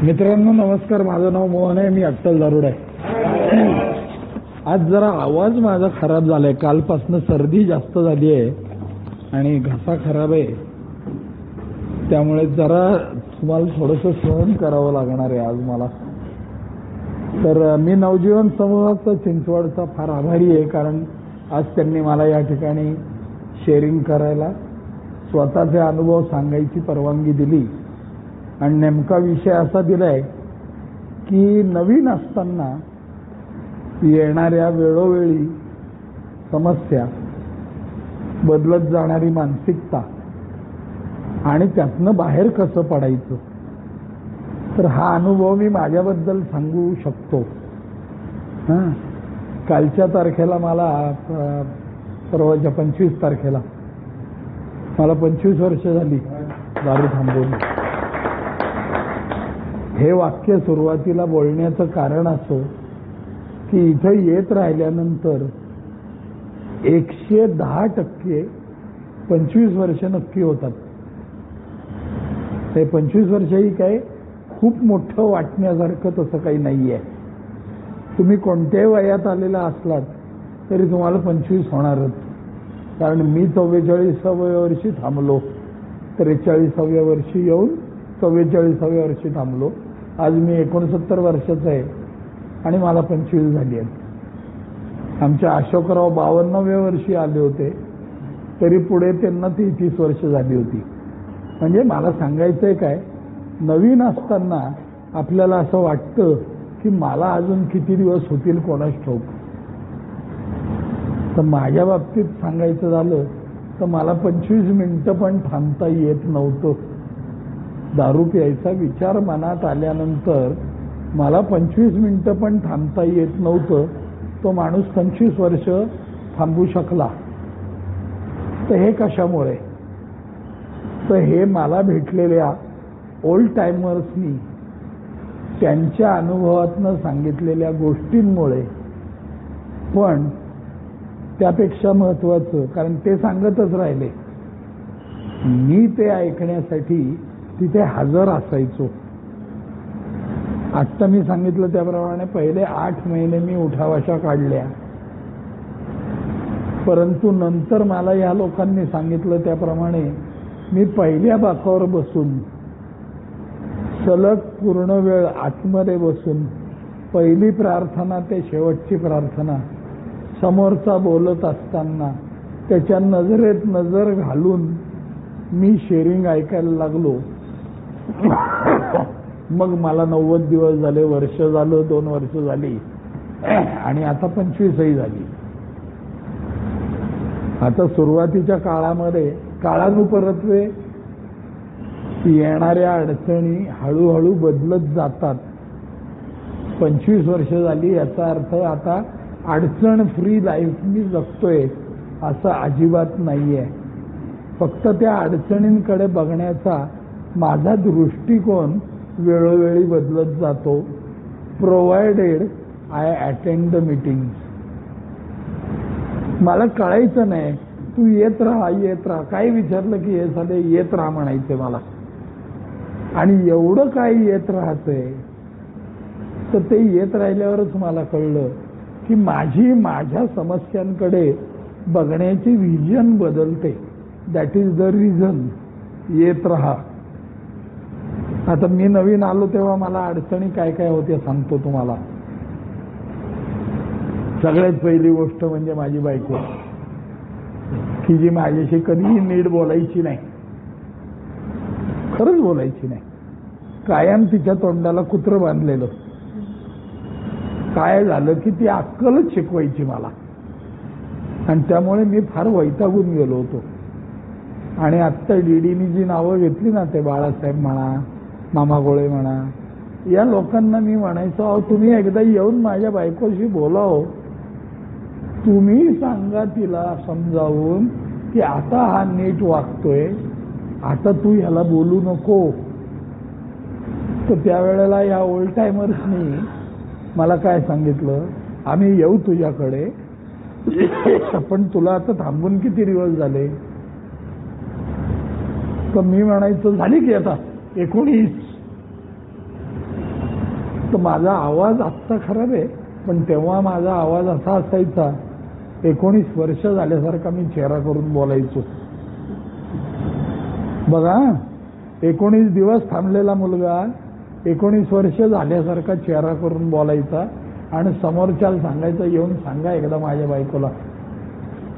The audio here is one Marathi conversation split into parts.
मित्रांनो नमस्कार. माझं नाव मोहन आहे. मी अट्टल दारुड आहे. आज जरा आवाज माझा खराब झालाय. कालपासून सर्दी जास्त झाली आहे आणि घसा खराब आहे, त्यामुळे जरा तुम्हाला थोडंसं सहन करावं लागणार आहे आज मला. तर मी नवजीवन समूहाचा चिंचवडचा फार आभारी आहे, कारण आज त्यांनी मला या ठिकाणी शेअरिंग करायला, स्वतःचे अनुभव सांगायची परवानगी दिली. आणि नेमका विषय असा दिलाय की नवीन असताना येणाऱ्या वेळोवेळी समस्या, बदलत जाणारी मानसिकता आणि त्यातनं बाहेर कसं पडायचं. तर हा अनुभव मी माझ्याबद्दल सांगू शकतो. कालच्या तारखेला मला परवाच्या 25 तारखेला मला 25 वर्ष झाली दारू थांबवून. हे वाक्य सुरुवातीला बोलण्याचं कारण असं की इथं येत राहिल्यानंतर 110% 25 वर्ष नक्की होतात. ते 25 वर्ष ही काय खूप मोठं वाटण्यासारखं तसं काही नाही आहे. तुम्ही कोणत्याही वयात आलेला असलात तरी तुम्हाला 25 होणारच. कारण मी 44व्या वर्षी थांबलो, 43व्या वर्षी येऊन 44व्या वर्षी थांबलो. आज मी 69 वर्षाचा आहे आणि मला 25 झाली आहेत. आमच्या अशोकराव 52व्या वर्षी आले होते, तरी पुढे त्यांना 33 वर्ष झाली होती. म्हणजे मला सांगायचंय काय, नवीन असताना आपल्याला असं वाटतं की मला अजून किती दिवस होतील कोणास ठाऊक. तर माझ्या बाबतीत सांगायचं झालं तर मला 25 मिनिटं पण थांबता येत नव्हतं. दारू प्यायचा विचार मनात आल्यानंतर मला 25 मिनिटं पण थांबता येत नव्हतं. तो माणूस 25 वर्ष थांबू शकला. तर हे कशामुळे? तर हे मला भेटलेल्या ओल्ड टाइमर्सनी त्यांच्या अनुभवातनं सांगितलेल्या गोष्टींमुळे. पण त्यापेक्षा महत्वाचं, कारण ते सांगतच राहिले, मी ते ऐकण्यासाठी तिथे हजर असायचो. आत्ता मी सांगितलं त्याप्रमाणे पहिले 8 महिने मी उठावाशा काढल्या, परंतु नंतर मला या लोकांनी सांगितलं त्याप्रमाणे मी पहिल्या बाकावर बसून सलग पूर्ण वेळ आतमध्ये बसून पहिली प्रार्थना ते शेवटची प्रार्थना समोरचा बोलत असताना त्याच्या नजरेत नजर घालून मी शेअरिंग ऐकायला लागलो. मग मला 90 दिवस झाले, वर्ष झालं, 2 वर्ष झाली आणि आता 25ही झाली. आता सुरुवातीच्या काळामध्ये काळानुपरत्वे येणाऱ्या अडचणी हळूहळू बदलत जातात. 25 वर्ष झाली याचा अर्थ आता अडचण फ्री लाईफ मी जगतोय असं अजिबात नाहीये. फक्त त्या अडचणींकडे बघण्याचा माझा दृष्टिकोन वेळोवेळी बदलत जातो, provided I attend the meetings. मला कळायचं नाही, तू येत राहा येत राहा, काय विचारलं की हे झाले येत राहा म्हणायचे मला. आणि एवढं काय येत राहतंय, तर ते येत राहिल्यावरच मला कळलं की माझ्या समस्यांकडे बघण्याची व्हिजन बदलते. दॅट इज द रिझन येत राहा. आता मी नवीन आलो तेव्हा मला अडचणी काय काय होत्या सांगतो तुम्हाला. सगळ्यात पहिली गोष्ट म्हणजे माझी बायको, की जी माझ्याशी कधीही नीट बोलायची नाही, खरंच बोलायची नाही. कायम तिच्या तोंडाला कुत्रं बांधलेलं. काय झालं की ती अक्कलच शिकवायची मला, आणि त्यामुळे मी फार वैतागून गेलो होतो. आणि आत्ता डीडीनी जी नावं घेतली ना, ते बाळासाहेब म्हणा, मामा गोळे म्हणा, या लोकांना मी म्हणायचो, अहो तुम्ही एकदा येऊन माझ्या बायकोशी बोलाव, तुम्ही सांगा तिला समजावून की आता हा नीट वागतोय, आता तू ह्याला बोलू नको. तर त्यावेळेला या ओल्ड टाइमर्सनी मला काय सांगितलं, आम्ही येऊ तुझ्याकडे, पण तुला आता थांबून किती दिवस झाले. तर मी म्हणायचं झाली की आता 19. तर माझा आवाज आत्ता खराब आहे, पण तेव्हा माझा आवाज असा असायचा, 19 वर्ष झाल्यासारखा मी चेहरा करून बोलायचो. बघा, 19 दिवस थांबलेला मुलगा 19 वर्ष झाल्यासारखा चेहरा करून बोलायचा आणि समोरच्याला सांगायचं, येऊन सांगा एकदा माझ्या बायकोला.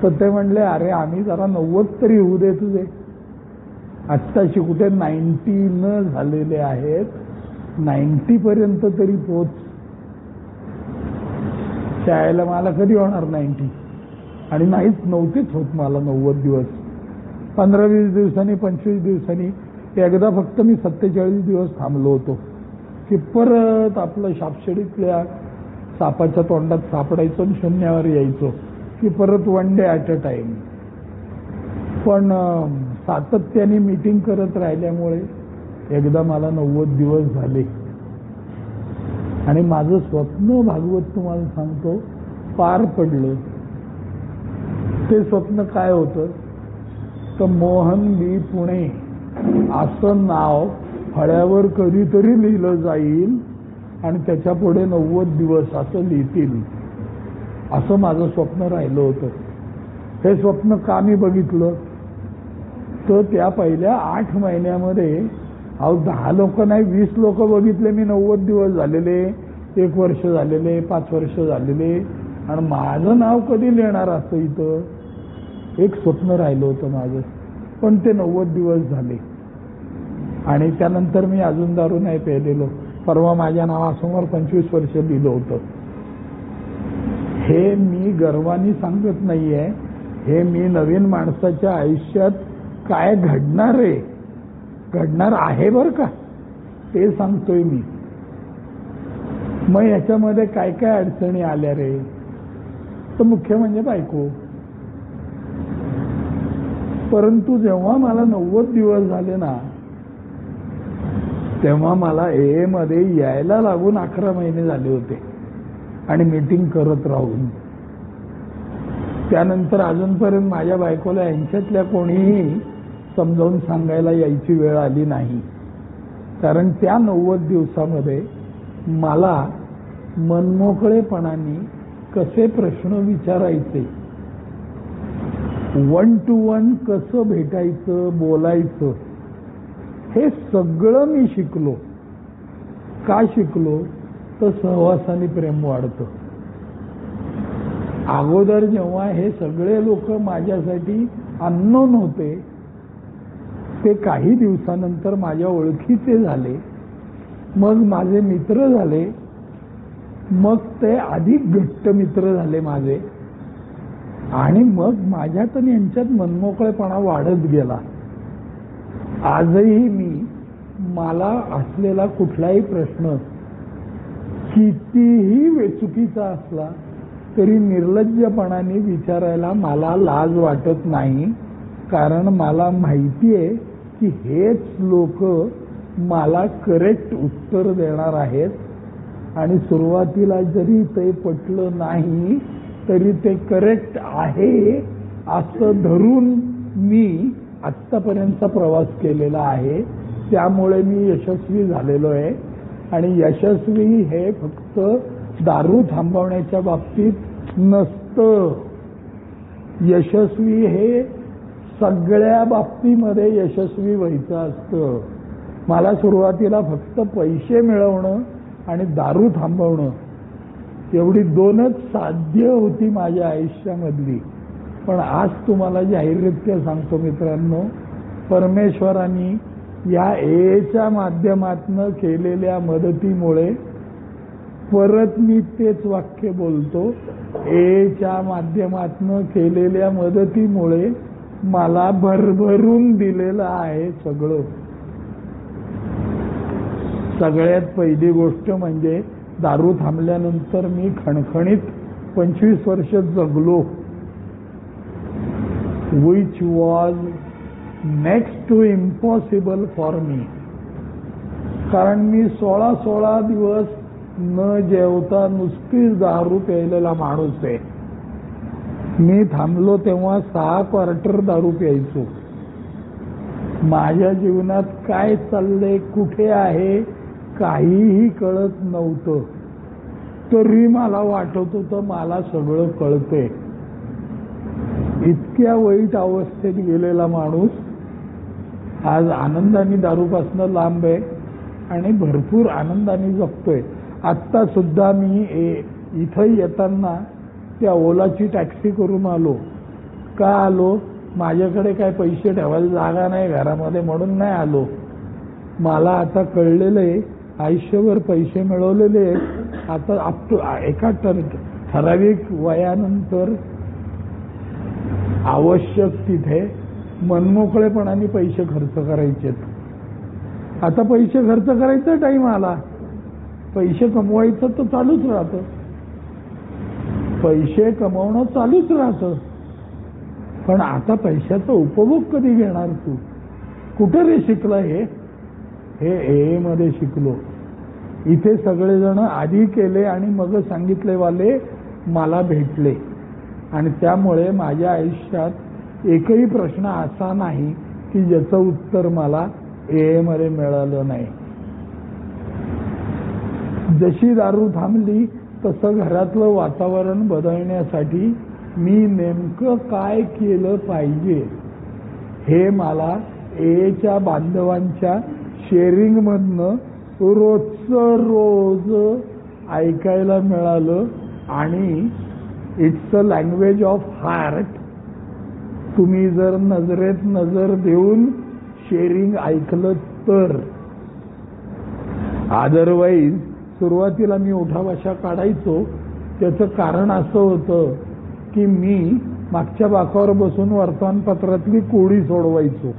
तर ते म्हणले, अरे आम्ही जरा 90 तरी होऊ दे तुझे, आत्ताशी कुठे 90 न झालेले आहेत, 90 पर्यंत तरी पोच. शाळेला मला कधी होणार 90? आणि नव्हतेच होत मला 90 दिवस. 15-20 दिवसांनी, 25 दिवसांनी, एकदा फक्त मी 47 दिवस थांबलो होतो की परत आपलं शापशेडीतल्या सापाच्या तोंडात सापडायचो आणि शून्यावर यायचो की परत 1 डे ॲट अ टाइम. पण सातत्याने मीटिंग करत राहिल्यामुळे एकदा मला 90 दिवस झाले आणि माझं स्वप्न, भागवत तुम्हाला सांगतो, पार पडलं. ते स्वप्न काय होतं? तर मोहन बी पुणे असं नाव फळ्यावर कधीतरी लिहिलं जाईल आणि त्याच्या पुढे 90 दिवस असं लिहितील, असं माझं स्वप्न राहिलं होतं. हे स्वप्न का मी बघितलं? तर त्या पहिल्या 8 महिन्यामध्ये 10 लोक नाही, 20 लोक बघितले मी. 90 दिवस झालेले, 1 वर्ष झालेले, 5 वर्ष झालेले, आणि माझं नाव कधी लिहिणार असं इथं? एक स्वप्न राहिलं होतं माझं. पण ते 90 दिवस झाले आणि त्यानंतर मी अजून दारू नाही प्यायलेलो. परवा माझ्या नावासमोर 25 वर्ष लिहिलं होतं. हे मी गर्वानी सांगत नाहीये, हे मी नवीन माणसाच्या आयुष्यात काय घडणार आहे बरं का, ते सांगतोय मी. मग याच्यामध्ये काय काय अडचणी आल्या रे? तर मुख्य म्हणजे बायको. परंतु जेव्हा मला 90 दिवस झाले ना, तेव्हा मला AA मध्ये यायला लागून 11 महिने झाले होते आणि मीटिंग करत राहून. त्यानंतर अजूनपर्यंत माझ्या बायकोला यांच्यातल्या कोणीही समजावून सांगायला यायची वेळ आली नाही. कारण त्या 90 दिवसामध्ये मला मनमोकळेपणाने कसे प्रश्न विचारायचे, 1 to 1 कसं भेटायचं, बोलायचं, हे सगळं मी शिकलो. का शिकलो? तर सहवासाने प्रेम वाढतं. अगोदर जेव्हा हे सगळे लोक माझ्यासाठी अननोन होते, ते काही दिवसानंतर माझ्या ओळखीचे झाले, मग माझे मित्र झाले, मग ते अधिक घट्ट मित्र झाले माझे, आणि मग माझ्यात आणि यांच्यात मनमोकळेपणा वाढत गेला. आजही मला असलेला कुठलाही प्रश्न कितीही चुकीचा असला तरी निर्लज्जपणाने विचारायला मला लाज वाटत नाही. कारण मला माहिती आहे की हेच लोक मला करेक्ट उत्तर देणार आहेत, आणि सुरुवातीला जरी ते पटलं नाही तरी ते करेक्ट आहे असं धरून मी आत्तापर्यंतचा प्रवास केलेला आहे. त्यामुळे मी यशस्वी झालेलो आहे. आणि यशस्वी हे फक्त दारू थांबवण्याच्या बाबतीत नसतं. यशस्वी हे सगळ्या बाबतीमध्ये यशस्वी व्हायचं असतं. मला सुरुवातीला फक्त पैसे मिळवणं आणि दारू थांबवणं एवढी 2च साध्य होती माझ्या आयुष्यामधली. पण आज तुम्हाला जाहीररित्या सांगतो मित्रांनो, परमेश्वरांनी या AAच्या माध्यमातनं केलेल्या मदतीमुळे, परत मी तेच वाक्य बोलतो, AAच्या माध्यमातनं केलेल्या मदतीमुळे मला भरभरून दिलेलं आहे सगळं. सगळ्यात पहिली गोष्ट म्हणजे दारू थांबल्यानंतर मी खणखणीत 25 वर्ष जगलो, which was next to impossible for me. कारण मी 16 दिवस न जेवता नुसतीच दारू प्यायलेला माणूस आहे. मी थांबलो तेव्हा 6 क्वार्टर दारू प्यायचो. माझ्या जीवनात काय चाललंय, कुठे आहे, काहीही कळत नव्हतं, तरी मला वाटत होतं मला सगळं कळते. इतक्या वाईट अवस्थेत गेलेला माणूस आज आनंदाने दारूपासून लांब आहे आणि भरपूर आनंदाने जगतोय. आत्ता सुद्धा मी इथं येताना त्या ओलाची टॅक्सी करून आलो. का आलो? माझ्याकडे काय पैसे ठेवायला जागा नाही घरामध्ये म्हणून नाही आलो. मला आता कळलेलं आहे, आयुष्यभर पैसे मिळवलेले आहेत. आता एका ठराविक वयानंतर आवश्यक तिथे मनमोकळेपणाने पैसे खर्च करायचेत. आता पैसे खर्च करायचा टाइम आला. पैसे कमवायचं तर चालूच राहतं, पैसे कमवणं चालूच राहतं. पण आता पैशाचा उपभोग कधी घेणार तू? कुठे रे शिकला हे? हे मध्ये शिकलो. इथे सगळेजण आधी केले आणि मग सांगितलेवाले मला भेटले आणि त्यामुळे माझ्या आयुष्यात एकही प्रश्न असा नाही की ज्याचं उत्तर मला मध्ये मिळालं नाही. जशी दारू थांबली तसं घरातलं वातावरण बदलण्यासाठी मी नेमकं काय केलं पाहिजे हे मला च्या बांधवांच्या शेअरिंग मधनं रोजचं रोज ऐकायला मिळालं. आणि it's a language of heart. तुम्ही जर नजरेत नजर देऊन शेअरिंग ऐकलं तर. अदरवाईज सुरुवातीला मी उठाबशा काढायचो. त्याचं कारण असं होतं की मी मागच्या बाकावर बसून वर्तमानपत्रातली कोडी सोडवायचो.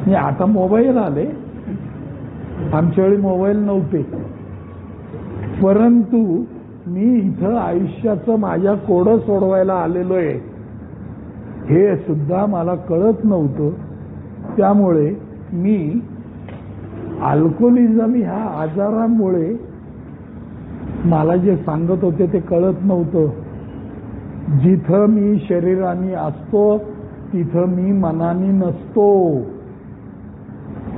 मी आता मोबाईल आले, आमच्या वेळी मोबाईल नव्हते, परंतु मी इथं आयुष्याचं माझ्या कोडं सोडवायला आलेलो आहे हे सुद्धा मला कळत नव्हतं. त्यामुळे मी अल्कोहोलिझम ह्या आजारामुळे मला जे सांगत होते ते कळत नव्हतं. जिथं मी शरीराने असतो तिथं मी मनाने नसतो.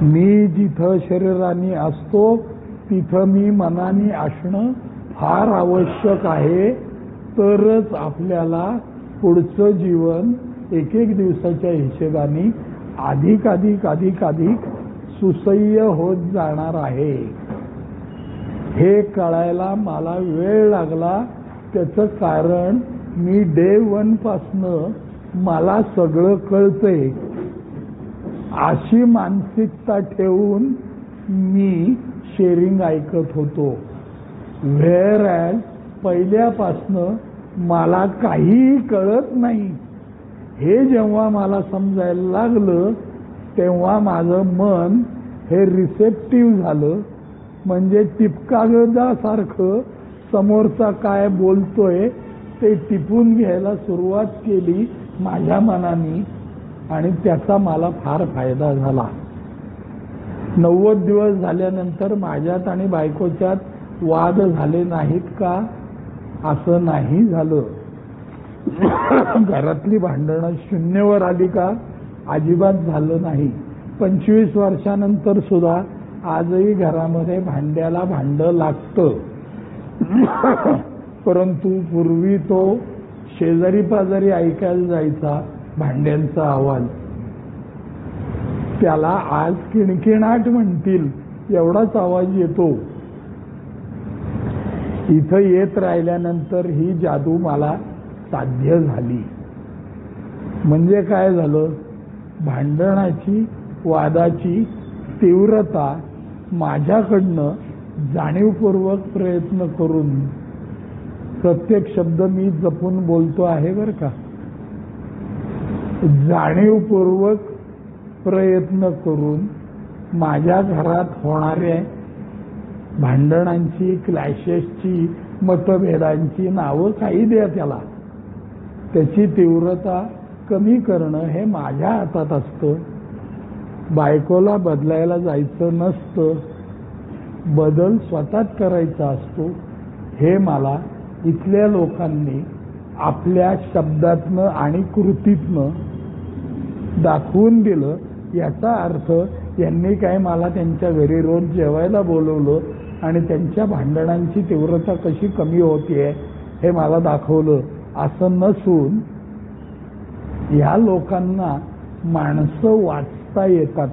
मी जिथं शरीराने असतो तिथं मी मनाने असणं फार आवश्यक आहे. तरच आपल्याला पुढचं जीवन एक एक दिवसाच्या हिशेबाने अधिक अधिक अधिक अधिक सुसह्य होत जाणार आहे. हे कळायला मला वेळ लागला. त्याचं कारण मी डे 1 पासनं मला सगळं कळतंय अशी मानसिकता ठेवून मी शेअरिंग ऐकत होतो. व्हेअर ॲज पहिल्यापासनं मला काहीही कळत नाही हे जेव्हा मला समजायला लागलं तेव्हा माझं मन हे रिसेप्टिव्ह झालं. म्हणजे टिपकागदासारखं समोरचा काय बोलतोय ते टिपून घ्यायला सुरुवात केली माझ्या मनाने आणि त्याचा मला फार फायदा झाला. 90 दिवस झाल्यानंतर माझ्यात आणि बायकोच्यात वाद झाले नाहीत का? असं नाही झालं. घरातली भांडणं शून्यवर आली का? अजिबात झालं नाही. 25 वर्षानंतर सुद्धा आजही घरामध्ये भांड्याला भांडं लागतं. परंतु पूर्वी तो शेजारी पाजारी ऐकायला जायचा भांड्यांचा आवाज. त्याला आज किणकिणाट म्हणतील एवढाच आवाज येतो. इथं येत राहिल्यानंतर ही जादू मला साध्य झाली. म्हणजे काय झालं? भांडणाची वादाची तीव्रता माझ्याकडनं जाणीवपूर्वक प्रयत्न करून, प्रत्येक शब्द मी जपून बोलतो आहे बरं का, जाणीवपूर्वक प्रयत्न करून माझ्या घरात होणाऱ्या भांडणांची, क्लॅशेसची, मतभेदांची नावं काही द्या त्याला, त्याची तीव्रता कमी करणं हे माझ्या हातात असतं. बायकोला बदलायला जायचं नसतं, बदल स्वतःच करायचा असतो. हे मला इथल्या लोकांनी आपल्या शब्दातनं आणि कृतीतनं दाखवून दिलं. याचा अर्थ यांनी काय मला त्यांच्या घरी रोज जेवायला बोलवलं आणि त्यांच्या भांडणांची तीव्रता कशी कमी होतीये हे मला दाखवलं असं नसून ह्या लोकांना माणसं वाचता येतात.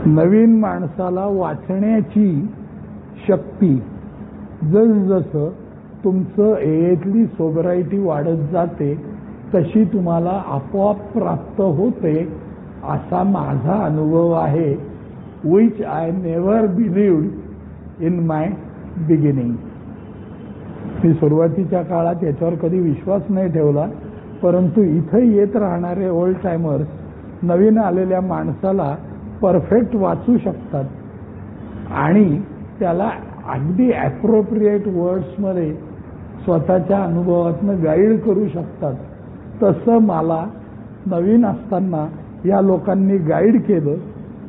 नवीन माणसाला वाचण्याची शक्ती जसजसं तुमचं एएतली सोबरायटी वाढत जाते तशी तुम्हाला आपोआप प्राप्त होते असा माझा अनुभव आहे, which I never believed in my beginning. मी सुरुवातीच्या काळात याच्यावर कधी विश्वास नाही ठेवला, परंतु इथं येत राहणारे ओल्ड टायमर्स नवीन आलेल्या माणसाला परफेक्ट वाचू शकतात आणि त्याला अगदी ॲप्रोप्रिएट वर्ड्समध्ये स्वतःच्या अनुभवातनं गाईड करू शकतात. तसं मला नवीन असताना या लोकांनी गाईड केलं,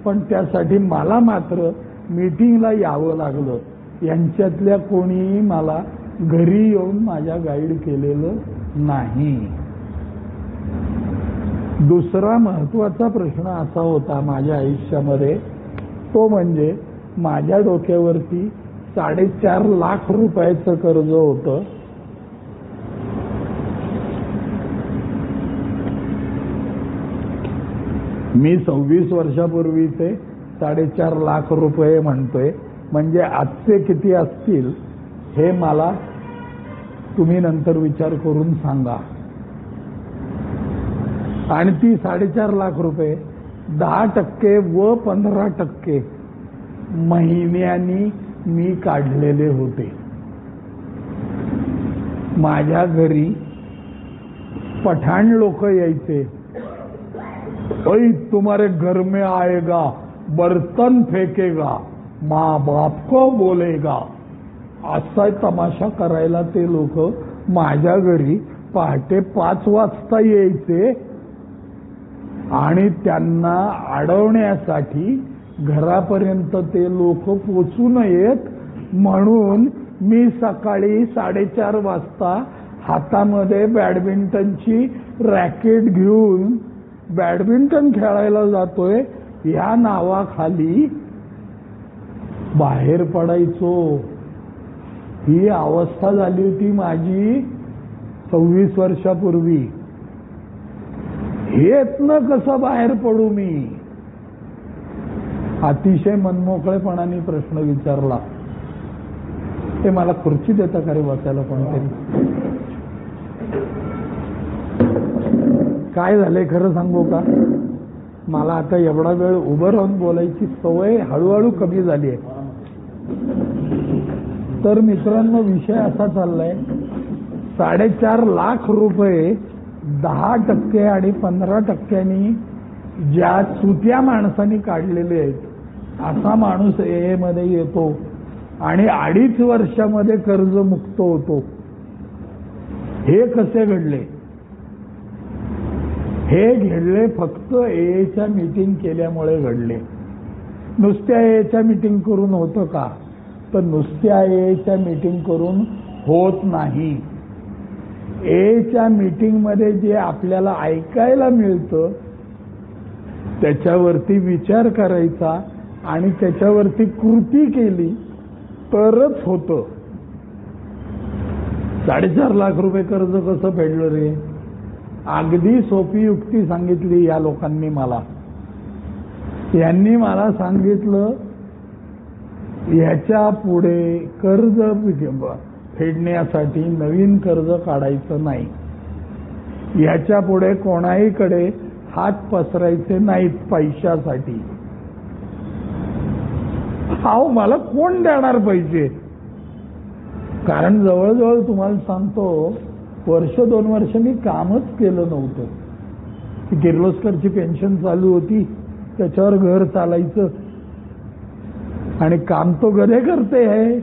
पण त्यासाठी मला मात्र मीटिंगला यावं लागलं. यांच्यातल्या कोणीही मला घरी येऊन माझ्या गाईड केलेलं नाही. दुसरा महत्वाचा प्रश्न असा होता माझ्या आयुष्यामध्ये, तो म्हणजे माझ्या डोक्यावरती 4.5 लाख रुपयाचं कर्ज होतं. मी 26 वर्षापूर्वीचे 4.5 लाख रुपये म्हणतोय, म्हणजे आजचे किती असतील हे मला तुम्ही नंतर विचार करून सांगा. आणि ती 4.5 लाख रुपये 10% व 15% महिन्यांनी मी काढलेले होते. माझ्या घरी पठाण लोक यायचे, ओय तुम्हारे घर में आएगा बर्तन फेकेगा माँ बाप को बोलेगा, असा तमाशा करायला ते लोक माझ्या घरी पहाटे 5 वाजता यायचे आणि त्यांना अडवण्यासाठी घरापर्यंत ते लोक पोचू नयेत म्हणून मी सकाळी 4:30 वाजता हातामध्ये बॅडमिंटनची रॅकेट घेऊन बॅडमिंटन खेळायला जातोय या नावाखाली बाहेर पडायचो. ही अवस्था झाली होती माझी 26 वर्षापूर्वी. हेतनं कसं बाहेर पडू मी? अतिशय मनमोकळेपणाने प्रश्न विचारला. ते मला खुर्ची देता का रे बसायला कोणतरी? काय झालंय खरं सांगू का, मला आता एवढा वेळ उभं राहून बोलायची सवय हळूहळू कमी झाली आहे. तर मित्रांनो, विषय असा चाललाय, 4.5 लाख रुपये 10% आणि 15% ज्या चुत्या माणसांनी काढलेले आहेत, असा माणूस AA मध्ये येतो आणि 2.5 वर्षामध्ये कर्जमुक्त होतो. हे कसे घडले? हे घडले फक्त AAच्या मीटिंग केल्यामुळे घडले. नुसत्या AAच्या मीटिंग करून होतं का? तर नुसत्या AAच्या मीटिंग करून होत नाही. AAच्या मीटिंग मध्ये जे आपल्याला ऐकायला मिळतं त्याच्यावरती विचार करायचा आणि त्याच्यावरती कृती केली तरच होतं. 4.5 लाख रुपये कर्ज कसं फेडलं रे? अगदी सोपी युक्ती सांगितली या लोकांनी मला. यांनी मला सांगितलं, ह्याच्या पुढे कर्ज फेडण्यासाठी नवीन कर्ज काढायचं नाही, ह्याच्या पुढे कोणाहीकडे हात पसरायचे नाहीत पैशासाठी. अहो मला कोण देणार पैसे? कारण जवळजवळ तुम्हाला सांगतो 1-2 वर्ष मी कामच केलं नव्हतं. ती किर्लोस्करची पेन्शन चालू होती, त्याच्यावर घर चालायचं आणि काम तो गधे करते है.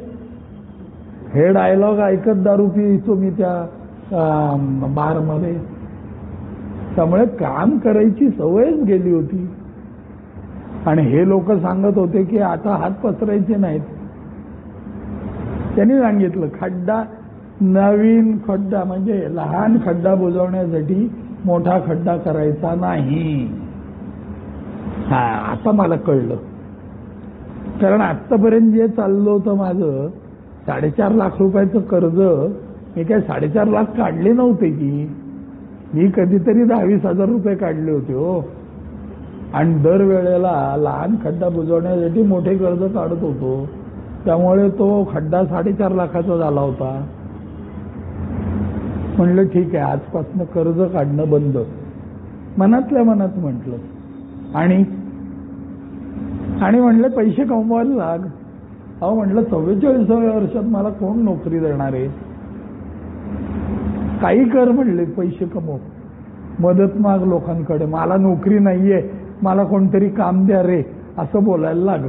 हे डायलॉग ऐकत दारू पियचो मी त्या बारमध्ये. त्यामुळे काम करायची सवयच गेली होती. आणि हे लोक सांगत होते की आता हात पसरायचे नाहीत. त्यांनी सांगितलं खड्डा, नवीन खड्डा म्हणजे लहान खड्डा बुजवण्यासाठी मोठा खड्डा करायचा नाही. हा, आता मला कळलं. कारण आतापर्यंत जे चाललं होतं माझं 4.5 लाख रुपयाचं कर्ज, मी काय 4.5 लाख काढले नव्हते की, मी कधीतरी 10-20 हजार रुपये काढले होते हो. आणि दरवेळेला लहान खड्डा बुजवण्यासाठी मोठे कर्ज काढत होतो, त्यामुळे तो खड्डा 4.5 लाखाचा झाला होता. म्हणलं ठीक आहे, आजपासून कर्ज काढणं बंद, मनातल्या मनात म्हटलं. आणि म्हणलं पैसे कमवायला लाग. अहो म्हटलं 44व्या वर्षात मला कोण नोकरी देणार आहे? काही कर म्हणले, पैसे कमव, मदत माग लोकांकडे, मला नोकरी नाहीये, मला कोणतरी काम द्या रे, असं बोलायला लाग.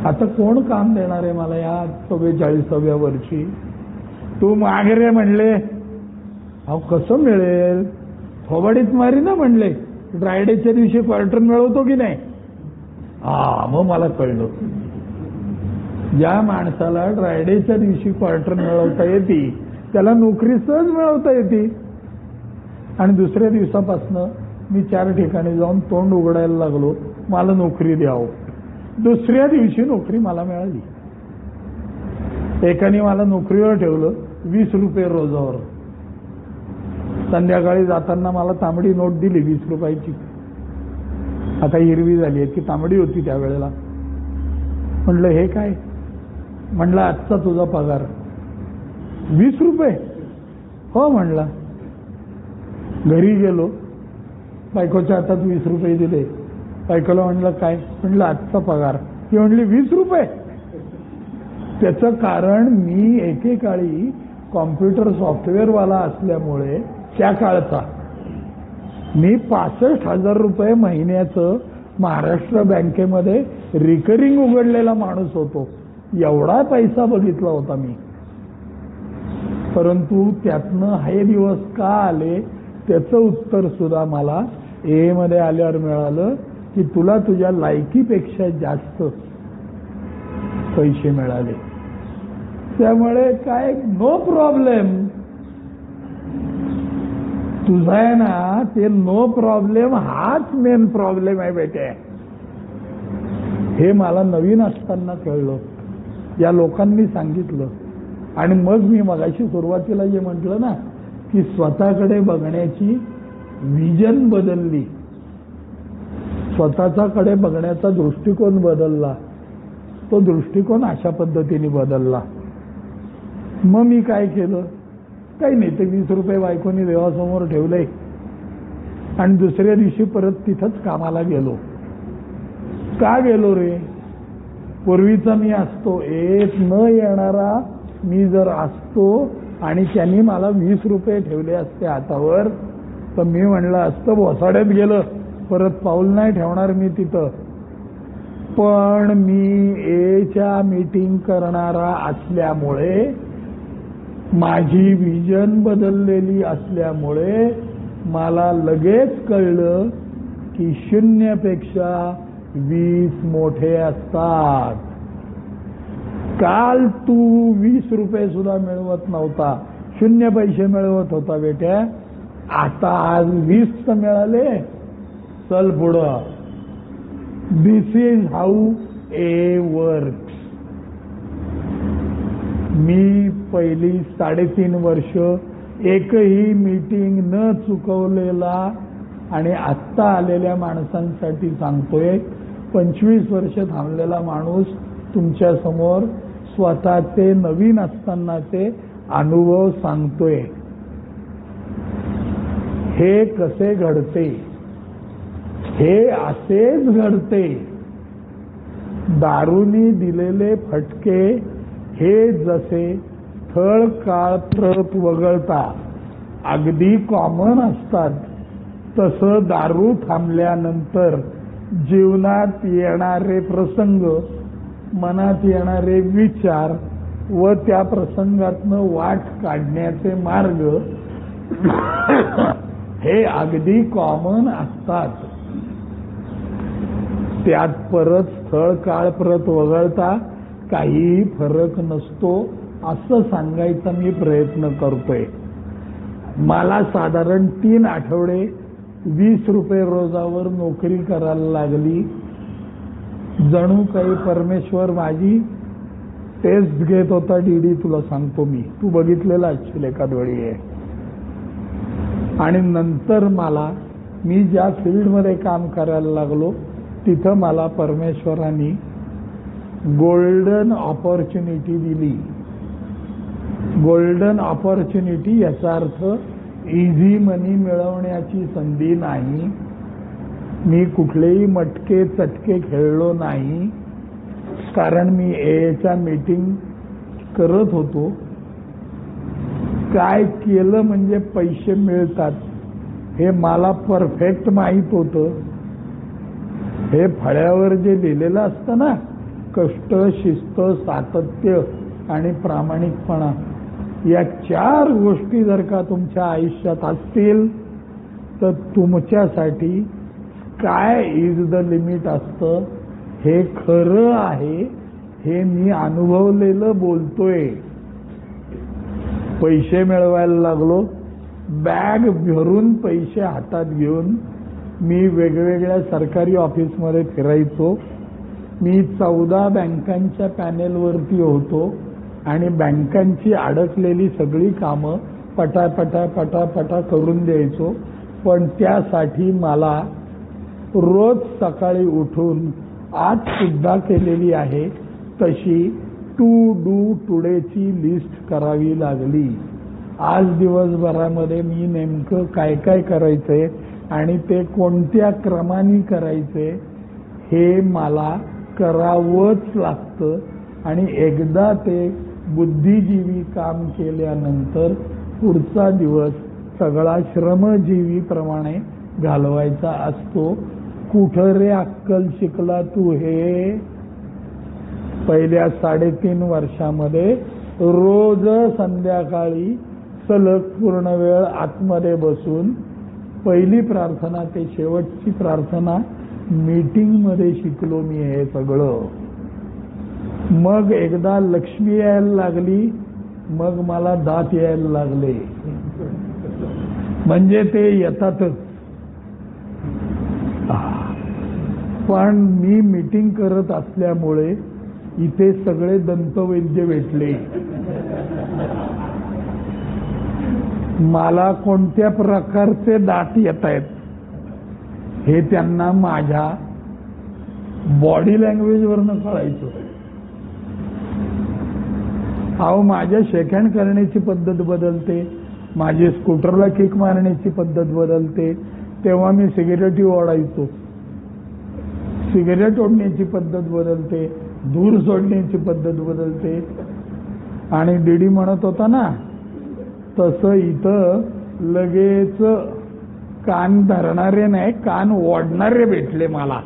आता कोण काम देणार आहे मला या 44व्या वर्षी? तू माग रे म्हणले. अहो कसं मिळेल? थोबाडीत मारी ना म्हणले, ड्रायडेच्या दिवशी क्वार्टर मिळवतो की नाही? हा, मग मला कळलं, ज्या माणसाला ड्रायडेच्या दिवशी क्वार्टर मिळवता येते त्याला नोकरी सहज मिळवता येते. आणि दुसऱ्या दिवसापासनं मी 4 ठिकाणी जाऊन तोंड उघडायला लागलो, मला नोकरी द्यावं. दुसऱ्या दिवशी नोकरी मला मिळाली. एकाने मला नोकरीवर ठेवलं 20 रुपये रोजावर. संध्याकाळी जाताना मला तांबडी नोट दिली 20 रुपयाची. आता हिरवी झाली आहे, ती तांबडी होती त्यावेळेला. म्हणलं हे काय? म्हणलं आजचा तुझा पगार 20 रुपये. हो म्हणला. घरी गेलो, बायकोच्या हातात 20 रुपये दिले. बायकोला म्हणलं काय? म्हणलं आजचा पगार. ती म्हणली 20 रुपये. त्याचं कारण मी एकेकाळी कॉम्प्युटर सॉफ्टवेअरवाला असल्यामुळे त्या काळचा मी 65,000 रुपये महिन्याचं महाराष्ट्र बँकेमध्ये रिकरिंग उघडलेला माणूस होतो. एवढा पैसा बघितला होता मी. परंतु त्यातनं हे दिवस का आले त्याचं उत्तर सुद्धा मला ए मध्ये आल्यावर मिळालं की तुला तुझ्या लायकीपेक्षा जास्त पैसे मिळाले. त्यामुळे काय नो प्रॉब्लेम. तुझा आहे ना ते नो प्रॉब्लेम हाच मेन प्रॉब्लेम आहे बेटे. हे मला नवीन असताना कळलं, या लोकांनी सांगितलं. आणि मग मी मगाशी सुरुवातीला जे म्हटलं ना की स्वतःकडे बघण्याची विजन बदलली, स्वतःच्याकडे बघण्याचा दृष्टिकोन बदलला. तो दृष्टिकोन अशा पद्धतीने बदलला. मग मी काय केलं? काही नाही, ते 20 रुपये बायकोनी देवासमोर ठेवले आणि दुसऱ्या दिवशी परत तिथंच कामाला गेलो. का गेलो रे? पूर्वीचा मी असतो, एक न येणारा मी जर असतो आणि त्यांनी मला 20 रुपये ठेवले असते हातावर, तर मी म्हणलं असतं भोसाड्यात गेलं, परत पाऊल नाही ठेवणार मी तिथं. पण मी एच्या मीटिंग करणारा असल्यामुळे, माझी विजन बदललेली असल्यामुळे मला लगेच कळलं की 0 पेक्षा 20 मोठे असतात. काल तू 20 रुपये सुद्धा मिळवत नव्हता, 0 पैसे मिळवत होता बेट्या. आता आज 20 तर मिळाले, चल पुढं. दिस इज हाऊ ए वर्क्स. मी पहिली 3.5 वर्ष एकही मीटिंग न चुकवलेला आणि आत्ता आलेल्या माणसांसाठी सांगतोय, 25 वर्ष थांबलेला माणूस तुमच्या समोर स्वतःचे नवीन असतानाचे अनुभव सांगतोय. हे कसे घडते? हे असेच घडते. दारूनी दिलेले फटके हे जसे थळ काळ प्रत वगळता अगदी कॉमन असतात, तसं दारू थांबल्यानंतर जीवनात येणारे प्रसंग, मनात येणारे विचार व त्या प्रसंगातनं वाट काढण्याचे मार्ग हे अगदी कॉमन असतात. त्यात परत स्थळ काळ परत वगळता काही फरक नसतो, असं सांगायचा मी प्रयत्न करतोय. मला साधारण 3 आठवडे 20 रुपये रोजावर नोकरी करायला लागली. जणू काही परमेश्वर माझी टेस्ट घेत होता. डीडी तुला सांगतो तू बघितलेला असशील एखाद वेळी आहे. आणि नंतर मी ज्या फील्डमध्ये काम करायला लागलो तिथं मला परमेश्वरांनी गोल्डन ऑपॉर्च्युनिटी दिली. गोल्डन ऑपॉर्च्युनिटी याचा अर्थ इझी मनी मिळवण्याची संधी नाही. मी कुठलेही मटके चटके खेळलो नाही, कारण मी एच्या मीटिंग करत होतो. काय केलं म्हणजे पैसे मिळतात हे मला परफेक्ट माहीत होतं. हे फळ्यावर जे लिहिलेलं असतं ना, कष्ट, शिस्त, सातत्य आणि प्रामाणिकपणा, या 4 गोष्टी जर का तुमच्या आयुष्यात असतील तर तुमच्यासाठी काय इज द लिमिट असतं हे खरं आहे. हे मी अनुभवलेलं बोलतोय. पैसे मिळवायला लागलो. बॅग भरून पैसे हातात घेऊन मी वेगवेगळ्या सरकारी ऑफिसमध्ये फिरायचो. मी 14 बँकांच्या पॅनेलवरती होतो आणि बँकांची अडकलेली सगळी कामं पटापटा करून द्यायचो. पण त्यासाठी मला रोज सकाळी उठून आज सुद्धा केलेली आहे तशी टू डू टुडेची लिस्ट करावी लागली. आज दिवसभरामध्ये मी नेमकं काय काय करायचंय आणि ते कोणत्या क्रमाने करायचे हे मला करावंच लागतं. आणि एकदा ते बुद्धिजीवी काम केल्यानंतर पुढचा दिवस सगळा श्रमजीवी प्रमाणे घालवायचा असतो. कुठं रे अक्कल शिकला तू हे? पहिल्या 3.5 वर्षामध्ये रोज संध्याकाळी सलग पूर्ण वेळ आतमध्ये बसून पहिली प्रार्थना ते शेवटची प्रार्थना मीटिंगमध्ये शिकलो मी हे सगळं. मग एकदा लक्ष्मी यायला लागली, मग मला दात यायला लागले. म्हणजे ते येतातच. पण मी मीटिंग करत असल्यामुळे इथे सगळे दंतवैद्य भेटले. मला कोणत्या प्रकारचे दात येत आहेत हे त्यांना माझ्या बॉडी लँग्वेजवरनं कळायचं. अहो, माझ्या शेकहँड करण्याची पद्धत बदलते, माझी स्कूटरला किक मारण्याची पद्धत बदलते. तेव्हा मी सिगरेट ओढायचो, सिगरेट ओढण्याची पद्धत बदलते, धूर सोडण्याची पद्धत बदलते. आणि डीडी म्हणत होता ना, तसं इथं लगेच कान धरणारे नाही, कान ओढणारे भेटले मला.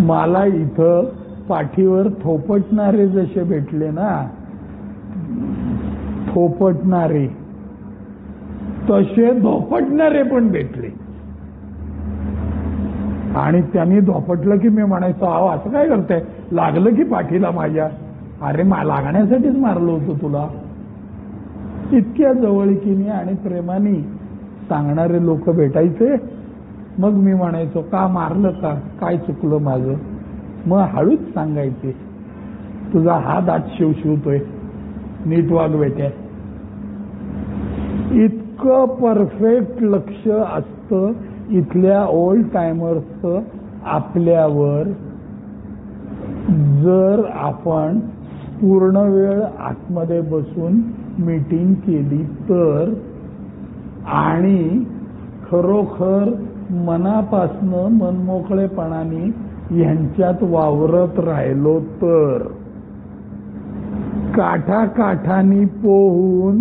मला इथं पाठीवर थोपटणारे जसे भेटले ना, थोपटणारे तसे धोपटणारे पण भेटले. आणि त्यांनी धोपटलं की मी म्हणायचो, अहो असं काय करताय, लागलं की पाठीला माझ्या? अरे लागण्यासाठीच मारलं होतं तुला. इतक्या जवळकीने आणि प्रेमाने सांगणारे लोक भेटायचे. मग मी म्हणायचो, का मारलं, का काय चुकलं माझं? मग हळूच सांगायचे, तुझा हा दात शिवतोय, नीट वाग बेट्या. इतकं परफेक्ट लक्ष असतं इथल्या ओल्ड टायमर्सचं आपल्यावर. जर आपण पूर्ण वेळ आतमध्ये बसून मीटिंग केली तर, आणि खरोखर मनापासनं मनमोकळेपणाने ह्यांच्यात वावरत राहिलो तर, काठाकाठानी पोहून